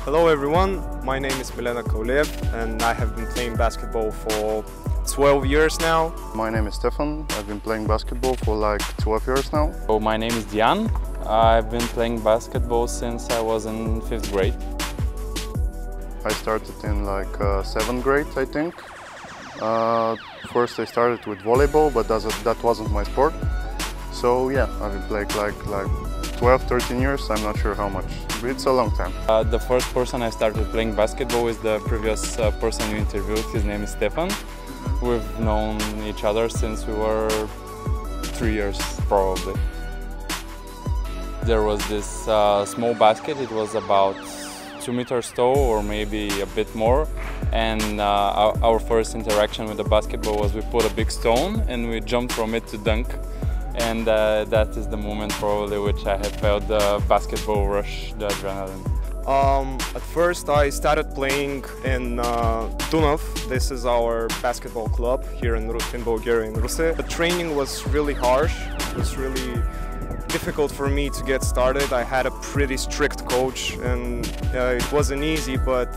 Hello everyone, my name is Milen and I have been playing basketball for 12 years now. My name is Stefan, I've been playing basketball for like 12 years now. So my name is Dian, I've been playing basketball since I was in 5th grade. I started in like 7th grade, I think. First I started with volleyball, but that wasn't my sport. So yeah, I've been playing like 12, 13 years, I'm not sure how much. It's a long time. The first person I started playing basketball is the previous person you interviewed. His name is Stefan. We've known each other since we were 3 years probably. There was this small basket, it was about 2 meters tall or maybe a bit more, and our first interaction with the basketball was we put a big stone and we jumped from it to dunk. And that is the moment probably which I have felt the basketball rush, the adrenaline. At first I started playing in Dunav. This is our basketball club here in Bulgaria, in Ruse. The training was really harsh. It was really difficult for me to get started. I had a pretty strict coach and it wasn't easy, but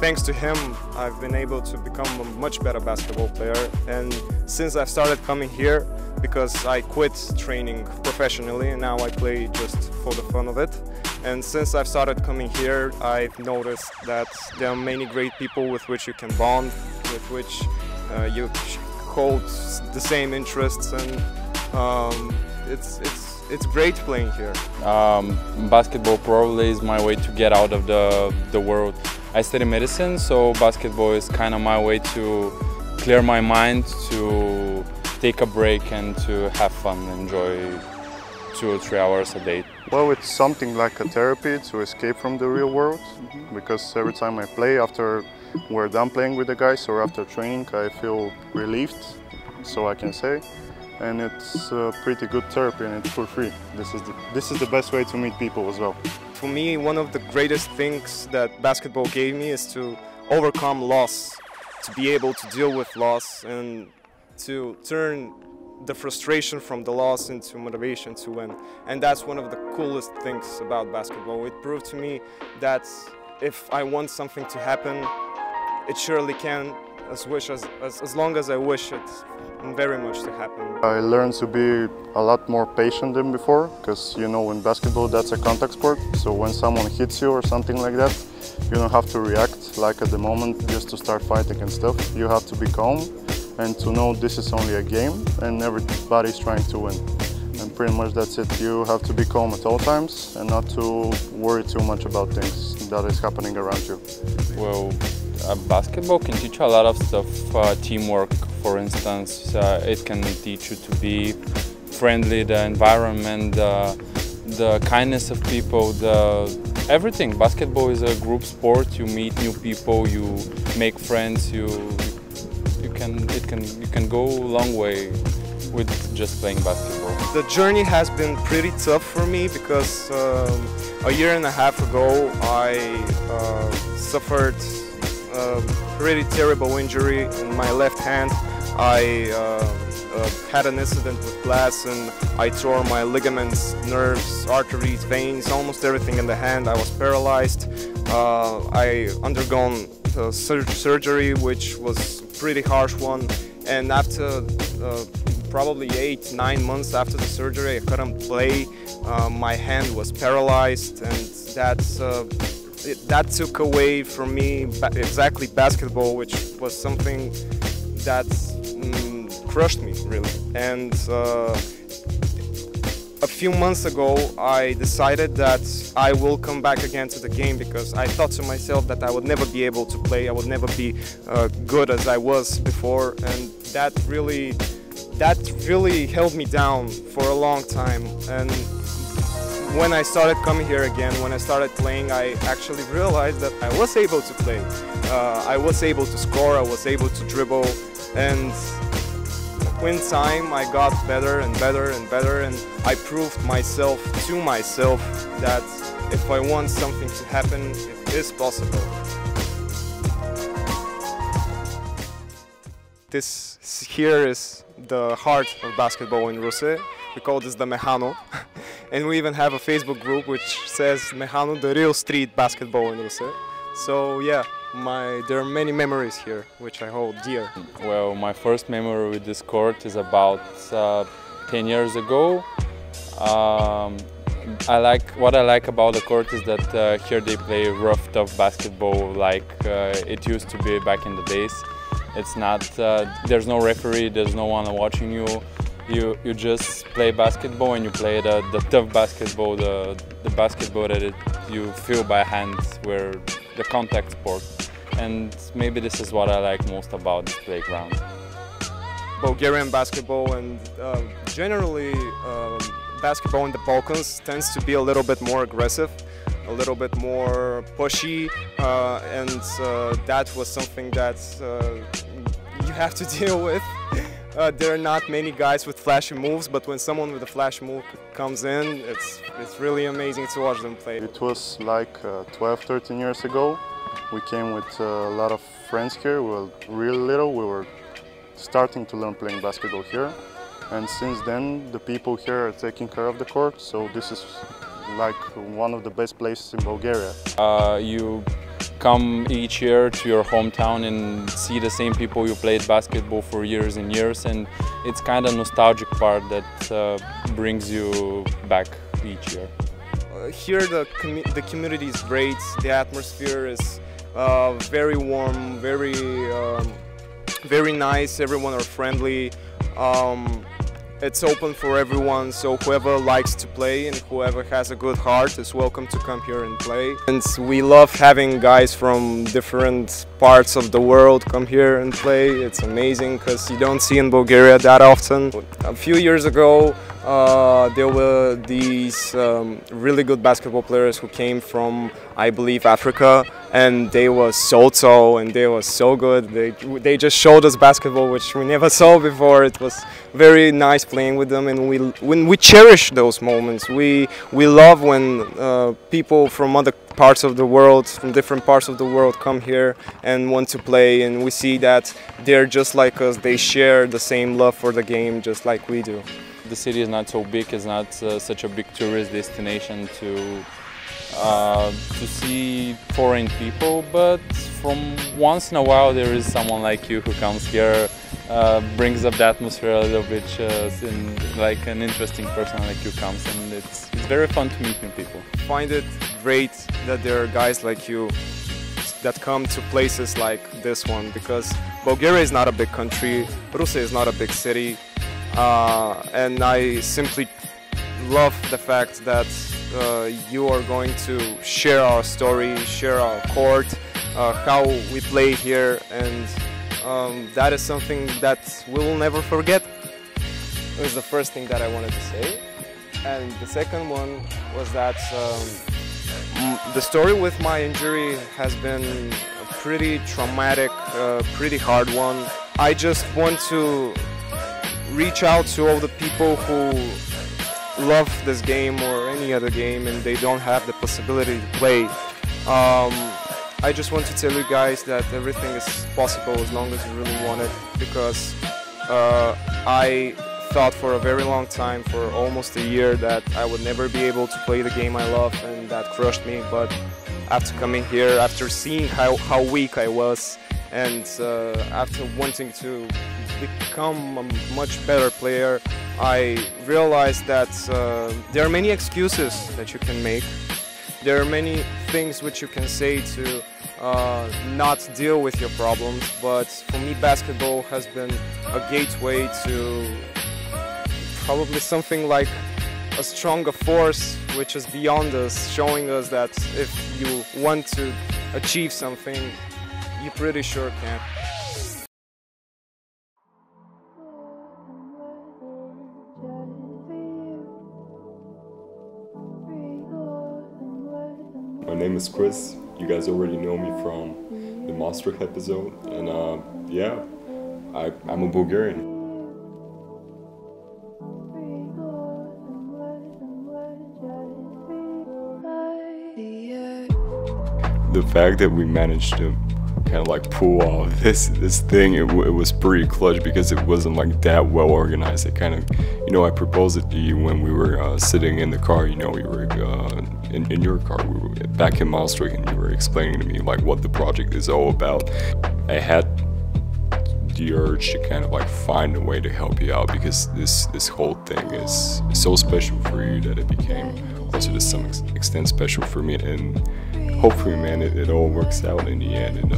thanks to him, I've been able to become a much better basketball player. And since I've started coming here, because I quit training professionally and now I play just for the fun of it. And since I've started coming here, I've noticed that there are many great people with which you can bond, with which you hold the same interests, and it's great playing here. Basketball probably is my way to get out of the world. I study medicine, so basketball is kind of my way to clear my mind, to take a break and to have fun, enjoy 2 or 3 hours a day. Well, it's something like a therapy to escape from the real world, because every time I play, after we're done playing with the guys or after training, I feel relieved, so I can say. And it's a pretty good therapy and it's for free. This is the best way to meet people as well. For me, one of the greatest things that basketball gave me is to overcome loss, to be able to deal with loss and to turn the frustration from the loss into motivation to win. And that's one of the coolest things about basketball. It proved to me that if I want something to happen, it surely can, as long as I wish it very much to happen. I learned to be a lot more patient than before, because you know, in basketball that's a contact sport, so when someone hits you or something like that, you don't have to react like at the moment just to start fighting and stuff. You have to be calm and to know this is only a game and everybody's trying to win. And pretty much that's it. You have to be calm at all times and not to worry too much about things that is happening around you. Well, basketball can teach you a lot of stuff. Teamwork, for instance, it can teach you to be friendly, the environment, the kindness of people, everything. Basketball is a group sport. You meet new people, you make friends, you can go a long way with just playing basketball. The journey has been pretty tough for me because a year and a half ago I suffered a pretty terrible injury in my left hand. I had an incident with glass and I tore my ligaments, nerves, arteries, veins, almost everything in the hand. I was paralyzed. I undergone surgery, which was a pretty harsh one, and after probably 8-9 months after the surgery I couldn't play. My hand was paralyzed, and that took away from me exactly basketball, which was something that crushed me really. And a few months ago I decided that I will come back again to the game, because I thought to myself that I would never be able to play, I would never be good as I was before, and that really held me down for a long time. And when I started coming here again, when I started playing, I actually realized that I was able to play. I was able to score, I was able to dribble, and in time I got better and better and better, and I proved to myself that if I want something to happen, it is possible. This here is the heart of basketball in Ruse. We call this the Mehano. And we even have a Facebook group which says Mehano, the real street basketball in Ruse. So yeah, there are many memories here which I hold dear. Well, my first memory with this court is about 10 years ago. What I like about the court is that here they play rough, tough basketball like it used to be back in the days. It's not, there's no referee, there's no one watching you. You just play basketball and you play the tough basketball, the basketball that you feel by hand, where the contact sport. And maybe this is what I like most about this playground. Bulgarian basketball and generally basketball in the Balkans tends to be a little bit more aggressive, a little bit more pushy, and that was something that you have to deal with. There are not many guys with flashy moves, but when someone with a flashy move comes in, it's really amazing to watch them play. It was like 12, 13 years ago. We came with a lot of friends here. We were really little. We were starting to learn playing basketball here. And since then, the people here are taking care of the court. So this is like one of the best places in Bulgaria. You come each year to your hometown and see the same people you played basketball for years and years, and it's kind of nostalgic part that brings you back each year. Here the community is great, the atmosphere is very warm, very nice, everyone are friendly. It's open for everyone, so whoever likes to play and whoever has a good heart is welcome to come here and play. And we love having guys from different parts of the world come here and play. It's amazing because you don't see in Bulgaria that often. A few years ago, there were these really good basketball players who came from, I believe, Africa, and they were so tall and they were so good. They just showed us basketball which we never saw before. It was very nice playing with them, and we cherish those moments. We love when people from other parts of the world, from different parts of the world, come here and want to play, and we see that they're just like us. They share the same love for the game just like we do. The city is not so big, it's not such a big tourist destination to see foreign people, but from once in a while there is someone like you who comes here, brings up the atmosphere a little bit, and like an interesting person like you comes, and it's very fun to meet new people. I find it great that there are guys like you that come to places like this one, because Bulgaria is not a big country, Ruse is not a big city, and I simply love the fact that you are going to share our story, share our court, how we play here, and that is something that we will never forget. It was the first thing that I wanted to say. And the second one was that the story with my injury has been a pretty traumatic, pretty hard one. I just want to reach out to all the people who love this game or any other game and they don't have the possibility to play. I just want to tell you guys that everything is possible as long as you really want it, because I thought for a very long time, for almost a year, that I would never be able to play the game I love, and that crushed me. But after coming here, after seeing how weak I was, and after wanting to become a much better player, I realized that there are many excuses that you can make. There are many things which you can say to not deal with your problems, but for me basketball has been a gateway to probably something like a stronger force which is beyond us, showing us that if you want to achieve something, you pretty sure can. My name is Kris. You guys already know me from the Maastricht episode, and yeah, I'm a Bulgarian. The fact that we managed to kind of like pull off this thing. It was pretty clutch because it wasn't like that well organized. It kind of, you know, I proposed it to you when we were sitting in the car. You know, we were in your car. We were back in Maastricht, and you were explaining to me like what the project is all about. I had the urge to kind of like find a way to help you out because this whole thing is so special for you that it became also to some extent special for me. And hopefully, man, it all works out in the end. And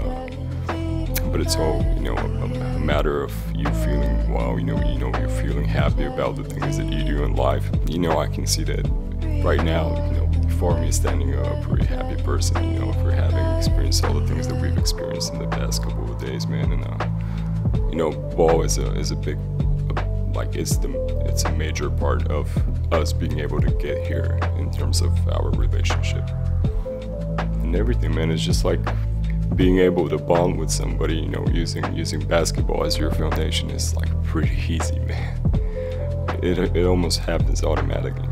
but it's all, you know, a matter of you feeling wow, you know, you're feeling happy about the things that you do in life. You know, I can see that right now. You know, before me standing a pretty happy person. You know, for having experienced all the things that we've experienced in the past couple of days, man. And you know, ball is a big, like it's a major part of us being able to get here in terms of our relationship and everything, man. It's just like being able to bond with somebody, you know, using basketball as your foundation is like pretty easy, man. It almost happens automatically.